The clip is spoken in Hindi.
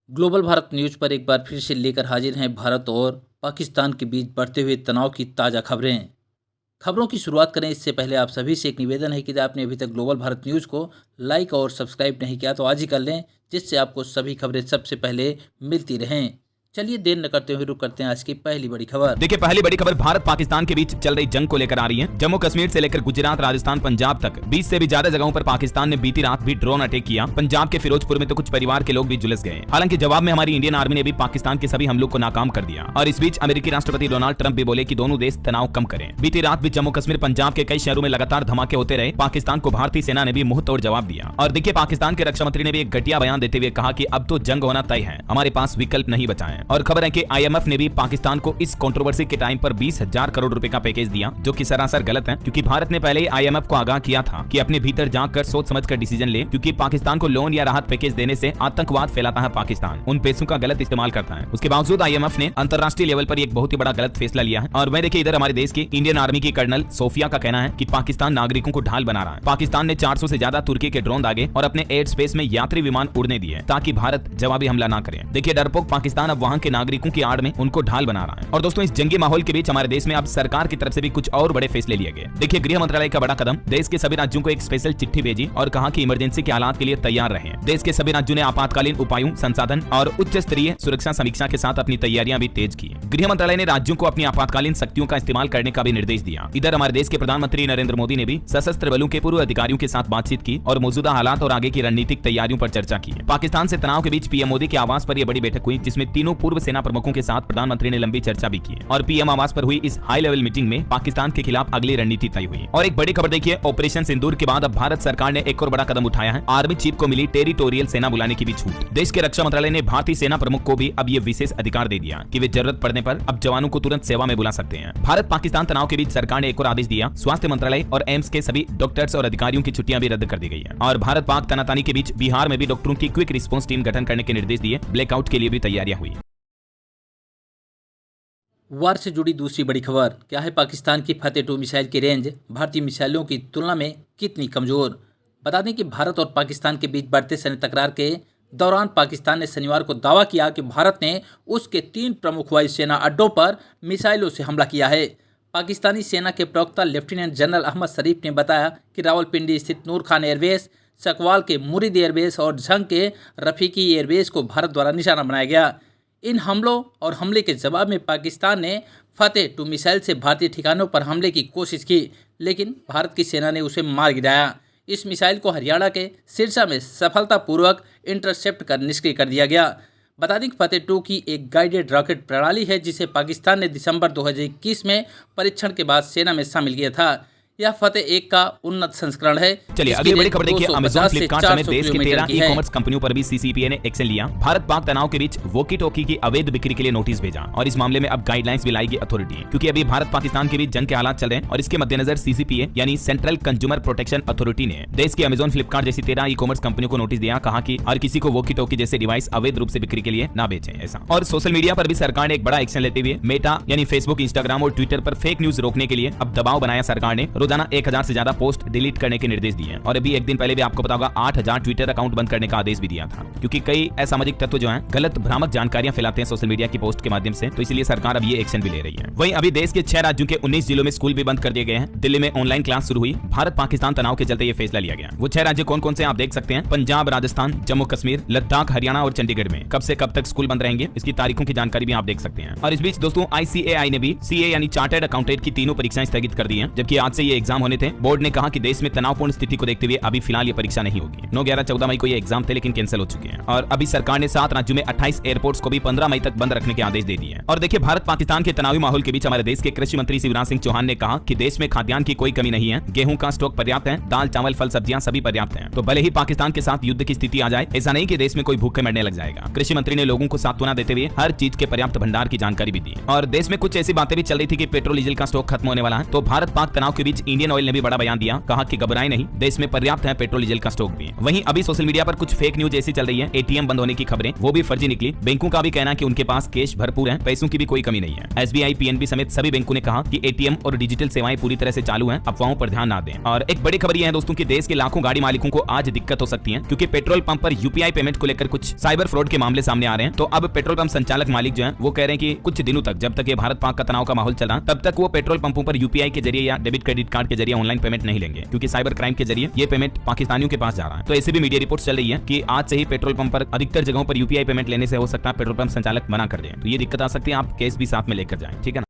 ग्लोबल भारत न्यूज पर एक बार फिर से लेकर हाजिर हैं भारत और पाकिस्तान के बीच बढ़ते हुए तनाव की ताज़ा खबरें। खबरों की शुरुआत करें इससे पहले आप सभी से एक निवेदन है कि आपने अभी तक ग्लोबल भारत न्यूज़ को लाइक और सब्सक्राइब नहीं किया तो आज ही कर लें, जिससे आपको सभी खबरें सबसे पहले मिलती रहें। चलिए देर न करते हुए रुक करते हैं आज की पहली बड़ी खबर। देखिए, पहली बड़ी खबर भारत पाकिस्तान के बीच चल रही जंग को लेकर आ रही है। जम्मू कश्मीर से लेकर गुजरात, राजस्थान, पंजाब तक 20 से भी ज्यादा जगहों पर पाकिस्तान ने बीती रात भी ड्रोन अटैक किया। पंजाब के फिरोजपुर में तो कुछ परिवार के लोग भी झुलस गए। हालांकि जवाब में हमारी इंडियन आर्मी ने भी पाकिस्तान के सभी हमलों को नाकाम कर दिया। और इस बीच अमेरिकी राष्ट्रपति डोनाल्ड ट्रंप भी बोले कि दोनों देश तनाव कम करें। बीती रात भी जम्मू कश्मीर, पंजाब के कई शहरों में लगातार धमाके होते रहे। पाकिस्तान को भारतीय सेना ने भी मुंह तोड़ जवाब दिया। और देखिए, पाकिस्तान के रक्षा मंत्री ने भी एक घटिया बयान देते हुए कहा कि अब तो जंग होना तय है, हमारे पास विकल्प नहीं बचा है। और खबर है कि IMF ने भी पाकिस्तान को इस कंट्रोवर्सी के टाइम पर 20,000 करोड़ रुपए का पैकेज दिया, जो कि सरासर गलत है, क्योंकि भारत ने पहले ही IMF को आगाह किया था कि अपने भीतर जाकर सोच समझकर डिसीजन ले, क्योंकि पाकिस्तान को लोन या राहत पैकेज देने से आतंकवाद फैलाता है पाकिस्तान, उन पैसों का गलत इस्तेमाल करता है। उसके बावजूद IMF ने अंतर्राष्ट्रीय लेवल पर एक बहुत ही बड़ा गलत फैसला लिया है। और वह देखिए, इधर हमारे देश की इंडियन आर्मी की कर्नल सोफिया का कहना है कि पाकिस्तान नागरिकों को ढाल बना रहा है। पाकिस्तान ने 400 से ज्यादा तुर्की के ड्रोन दागे और अपने एयर स्पेस में यात्री विमान उड़ने दिए ताकि भारत जवाबी हमला ना करे। देखिए, डरपोक पाकिस्तान अब वहां के नागरिकों की आड़ में उनको ढाल बना रहा है। और दोस्तों, इस जंगी माहौल के बीच हमारे देश में अब सरकार की तरफ से भी कुछ और बड़े फैसले लिए गए। देखिए, गृह मंत्रालय का बड़ा कदम, देश के सभी राज्यों को एक स्पेशल चिट्ठी भेजी और कहा कि इमरजेंसी के हालात के लिए तैयार रहें। देश के सभी राज्यों ने आपातकालीन उपायों, संसाधन और उच्च स्तरीय सुरक्षा समीक्षा के साथ अपनी तैयारियां भी तेज की। गृह मंत्रालय ने राज्यों को अपनी आपातकालीन शक्तियों का इस्तेमाल करने का भी निर्देश दिया। इधर हमारे देश के प्रधानमंत्री नरेंद्र मोदी ने भी सशस्त्र बलों के पूर्व अधिकारियों के साथ बातचीत की और मौजूदा हालात और आगे की रणनीतिक तैयारियों पर चर्चा की। पाकिस्तान से तनाव के बीच PM मोदी के आवास पर यह बड़ी बैठक हुई, जिसमें तीनों पूर्व सेना प्रमुखों के साथ प्रधानमंत्री ने लंबी चर्चा भी की। और PM आवास पर हुई इस हाई लेवल मीटिंग में पाकिस्तान के खिलाफ अगली रणनीति तय हुई। और एक बड़ी खबर देखिए, ऑपरेशन सिंदूर के बाद अब भारत सरकार ने एक और बड़ा कदम उठाया है। आर्मी चीफ को मिली टेरिटोरियल सेना बुलाने की भी छूट। देश के रक्षा मंत्रालय ने भारतीय सेना प्रमुख को भी अब ये विशेष अधिकार दे दिया कि वे जरूरत पड़ने पर अब जवानों को तुरंत सेवा में बुला सकते हैं। भारत पाकिस्तान तनाव के बीच सरकार ने एक और आदेश दिया। स्वास्थ्य मंत्रालय और एम्स के सभी डॉक्टर्स और अधिकारियों की छुट्टियां भी रद्द कर दी गई है। और भारत पाक तनातनी के बीच बिहार में भी डॉक्टरों की क्विक रिस्पॉन्स टीम गठन करने के निर्देश दिए। ब्लैकआउट के लिए भी तैयारियां हुई। वार से जुड़ी दूसरी बड़ी खबर, क्या है पाकिस्तान की फतेह 2 मिसाइल की रेंज भारतीय मिसाइलों की तुलना में कितनी कमजोर। बता दें कि भारत और पाकिस्तान के बीच बढ़ते सैन्य तकरार के दौरान पाकिस्तान ने शनिवार को दावा किया कि भारत ने उसके 3 प्रमुख वायुसेना अड्डों पर मिसाइलों से हमला किया है। पाकिस्तानी सेना के प्रवक्ता लेफ्टिनेंट जनरल अहमद शरीफ ने बताया कि रावलपिंडी स्थित नूर खान एयरबेस, सकवाल के मुरीद एयरबेस और झंग के रफीकी एयरबेस को भारत द्वारा निशाना बनाया गया। इन हमलों और हमले के जवाब में पाकिस्तान ने फतेह 2 मिसाइल से भारतीय ठिकानों पर हमले की कोशिश की, लेकिन भारत की सेना ने उसे मार गिराया। इस मिसाइल को हरियाणा के सिरसा में सफलतापूर्वक इंटरसेप्ट कर निष्क्रिय कर दिया गया। बता दें कि फतेह 2 की एक गाइडेड रॉकेट प्रणाली है, जिसे पाकिस्तान ने दिसंबर 2021 में परीक्षण के बाद सेना में शामिल किया था। यह फतेह 1 का उन्नत संस्करण है। चलिए अगली बड़ी खबर देखिए, अमेज़न, फ्लिपकार्ट समेत देश के 13 ई-कॉमर्स कंपनियों पर भी CCPA ने एक्शन लिया। भारत पाक तनाव के बीच वॉकी टॉकी की अवैध बिक्री के लिए नोटिस भेजा और इस मामले में अब गाइडलाइंस भी लाएगी अथॉरिटी, क्योंकि अभी भारत पाकिस्तान के बीच जंग के हालात चल रहे हैं। और इसके मद्देनजर CCPA यानी सेंट्रल कंज्यूमर प्रोटेक्शन अथॉरिटी ने देश की अमेज़न, फ्लिपकार्ट जैसी 13 ई-कॉमर्स कंपनियों को नोटिस दिया। कहा कि हर किसी को वॉकी टॉकी जैसे डिवाइस अवैध रूप से बिक्री के लिए ना बेचें ऐसा। और सोशल मीडिया पर भी सरकार ने एक बड़ा एक्शन लेते हुए मेटा यानी फेसबुक, इंस्टाग्राम और ट्विटर पर फेक न्यूज रोकने के लिए अब दबाव बनाया। सरकार ने रोजाना 1000 से ज्यादा पोस्ट डिलीट करने के निर्देश दिए। और अभी एक दिन पहले भी आपको पता होगा 8000 ट्विटर अकाउंट बंद करने का आदेश भी दिया था, क्योंकि कई असामाजिक तत्व जो हैं गलत भ्रामक जानकारियां फैलाते हैं सोशल मीडिया की पोस्ट के माध्यम से, तो इसलिए सरकार अब ये एक्शन भी ले रही है। वहीं अभी देश के 6 राज्यों के 19 जिलों में स्कूल भी बंद कर दिए गए हैं। दिल्ली में ऑनलाइन क्लास शुरू हुई। भारत पाकिस्तान तनाव के चलते ये फैसला लिया गया। वो 6 राज्य कौन कौन से आप देख सकते हैं, पंजाब, राजस्थान, जम्मू कश्मीर, लद्दाख, हरियाणा और चंडीगढ़ में कब से कब तक स्कूल बंद रहेंगे, इसकी तारीखों की जानकारी भी आप देख सकते हैं। और इस बीच दोस्तों, ICAI ने भी CA यानी चार्टर्ड अकाउंटेंट की तीनों परीक्षाएं स्थगित कर दी हैं, जबकि आज से ये एग्जाम होने थे। बोर्ड ने कहा कि देश में तनावपूर्ण स्थिति को देखते हुए अभी फिलहाल ये परीक्षा नहीं होगी। 9, 11, 14 मई को ये एग्जाम थे, लेकिन कैंसिल हो चुके हैं। और अभी सरकार ने 7 राज्यों में 28 एयरपोर्ट्स को भी 15 मई तक बंद रखने के आदेश दे दिए हैं। और देखिए, भारत पाकिस्तान के तनावी माहौल के बीच हमारे देश के कृषि मंत्री शिवराज सिंह चौहान ने कहा कि देश में खाद्यान्न की कोई कमी नहीं है। गेहूं का स्टॉक पर्याप्त है, दाल, चावल, फल, सब्जियां सभी पर्याप्त हैं। तो भले ही पाकिस्तान के साथ युद्ध की स्थिति आ जाए, ऐसा नहीं कि देश में कोई भूखे मरने लग जाएगा। कृषि मंत्री ने लोगों को सांत्वना देते हुए हर चीज के पर्याप्त भंडार की जानकारी भी दी। और देश में कुछ ऐसी बातें भी चल रही थी कि पेट्रोल डीजल का स्टॉक खत्म होने वाला है। तो भारत पाक तनाव के बीच इंडियन ऑयल ने भी बड़ा बयान दिया, कहा कि घबराएं नहीं, देश में पर्याप्त है पेट्रोल डीजल का स्टॉक भी है। वहीं अभी सोशल मीडिया पर कुछ फेक न्यूज ऐसी चल रही है, एटीएम बंद होने की खबरें, वो भी फर्जी निकली। बैंकों का भी कहना है कि उनके पास कैश भरपूर है, पैसों की भी कोई कमी नहीं है। एसबीआई, पीएनबी समेत सभी बैंकों ने कहा कि एटीएम और डिजिटल सेवाएं पूरी तरह से चालू हैं, अफवाहों पर ध्यान ना दें। और एक बड़ी खबर यह है दोस्तों कि देश के लाखों गाड़ी मालिकों को आज दिक्कत हो सकती है, क्योंकि पेट्रोल पंप पर यूपीआई पेमेंट को लेकर कुछ साइबर फ्रॉड के मामले सामने आ रहे हैं। तो अब पेट्रोल पंप संचालक मालिक जो है वो कह रहे हैं कि कुछ दिनों तक, जब तक ये भारत पाक का तनाव का माहौल चला, तब तक वो पेट्रोल पंपों पर यूपीआई के जरिए या डेबिट क्रेडिट कार्ड के जरिए ऑनलाइन पेमेंट नहीं लेंगे, क्योंकि साइबर क्राइम के जरिए ये पेमेंट पाकिस्तानियों के पास जा रहा है। तो ऐसे भी मीडिया रिपोर्ट्स चल रही है कि आज से ही पेट्रोल पंप पर अधिकतर जगहों पर यूपीआई पेमेंट लेने से हो सकता है पेट्रोल पंप संचालक मना कर दें। तो ये दिक्कत आ सकती है, आप कैश भी साथ में लेकर जाएं, ठीक है ना।